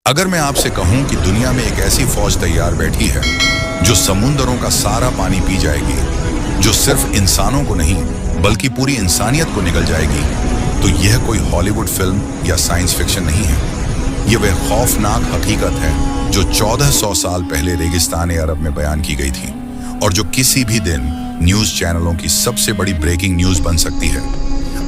अगर मैं आपसे कहूं कि दुनिया में एक ऐसी फौज तैयार बैठी है जो समुंदरों का सारा पानी पी जाएगी, जो सिर्फ इंसानों को नहीं बल्कि पूरी इंसानियत को निगल जाएगी, तो यह कोई हॉलीवुड फिल्म या साइंस फिक्शन नहीं है। यह वह खौफनाक हकीकत है जो 1400 साल पहले रेगिस्तान अरब में बयान की गई थी और जो किसी भी दिन न्यूज चैनलों की सबसे बड़ी ब्रेकिंग न्यूज बन सकती है।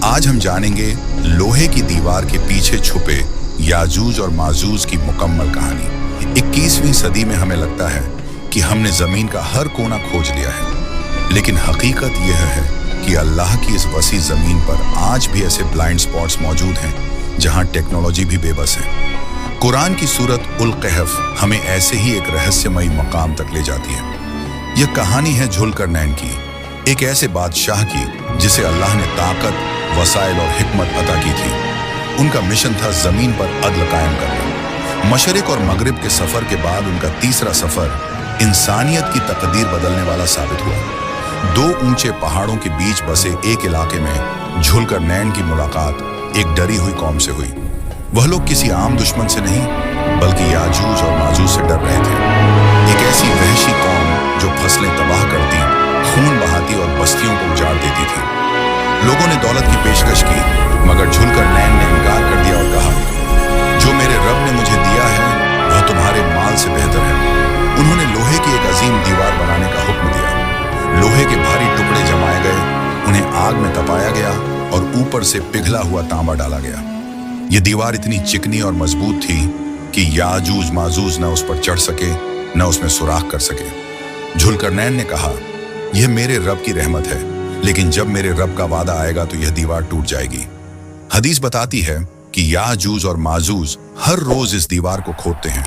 आज हम जानेंगे लोहे की दीवार के पीछे छुपे याजूज और माजूज की मुकम्मल कहानी। 21वीं सदी में हमें लगता है कि हमने जमीन का हर कोना खोज लिया है, लेकिन हकीकत यह है कि अल्लाह की इस वसी जमीन पर आज भी ऐसे ब्लाइंड स्पॉट्स मौजूद हैं जहां टेक्नोलॉजी भी बेबस है। कुरान की सूरत उल कहफ हमें ऐसे ही एक रहस्यमयी मकाम तक ले जाती है। यह कहानी है जुल्करनैन की, एक ऐसे बादशाह की जिसे अल्लाह ने ताकत, वसाइल और हिकमत अता की थी। उनका मिशन था जमीन पर अदल कायम करना। मशरिक और मगरिब के सफर के बाद उनका तीसरा सफर इंसानियत की तकदीर बदलने वाला साबित हुआ। 2 ऊंचे पहाड़ों के बीच बसे एक इलाके में जुल्करनैन की मुलाकात एक डरी हुई कौम से हुई। वह लोग किसी आम दुश्मन से नहीं बल्कि याजूज और माजूज से डर रहे थे। एक ऐसी वहशी कौम जो फसलें तबाह करती, खून बहाती और बस्तियों को उजाड़ देती थी। लोगों ने दौलत की पेशकश की, मगर जुल्करनैन ने इनकार कर दिया और कहा, जो मेरे रब ने मुझे दिया है वह तुम्हारे माल से बेहतर है। उन्होंने लोहे की एक अजीम दीवार बनाने का हुक्म दिया। लोहे के भारी टुकड़े जमाए गए, उन्हें आग में तपाया गया और ऊपर से पिघला हुआ तांबा डाला गया। यह दीवार इतनी चिकनी और मजबूत थी कि याजूज माजूज न उस पर चढ़ सके, न उसमें सुराख कर सके। जुल्करनैन ने कहा, यह मेरे रब की रहमत है, लेकिन जब मेरे रब का वादा आएगा तो यह दीवार टूट जाएगी। हदीस बताती है कि याजूज और माजूज हर रोज इस दीवार को खोदते हैं,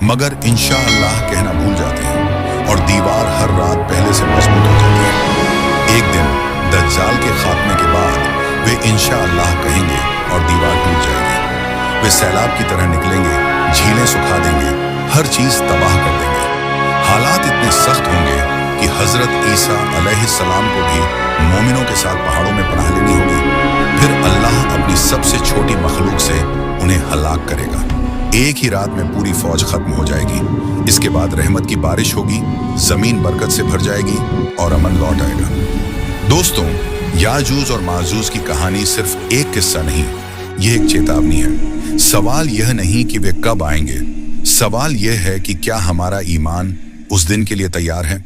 मगर इंशाअल्लाह कहना भूल जाते हैं और दीवार हर रात पहले से मजबूत हो जाती है। एक दिन दज्जाल के खात्मे के बाद वे इंशाअल्लाह कहेंगे और दीवार टूट जाएगी। वे सैलाब की तरह निकलेंगे, झीलें सुखा देंगे, हर चीज तबाह कर देंगे। हालात इतने सख्त होंगे कि हजरत ईसा अलैहिस्सलाम को भी मोमिनों के साथ पहाड़ों में पनाह लेनी होगी। फिर अल्लाह अपनी सबसे छोटी मखलूक से उन्हें हलाक करेगा। एक ही रात में पूरी फौज खत्म हो जाएगी। इसके बाद रहमत की बारिश होगी, जमीन बरकत से भर जाएगी और अमन लौट आएगा। दोस्तों, याजूज और माजूज की कहानी सिर्फ एक किस्सा नहीं, यह एक चेतावनी है। सवाल यह नहीं कि वे कब आएंगे, सवाल यह है कि क्या हमारा ईमान उस दिन के लिए तैयार है।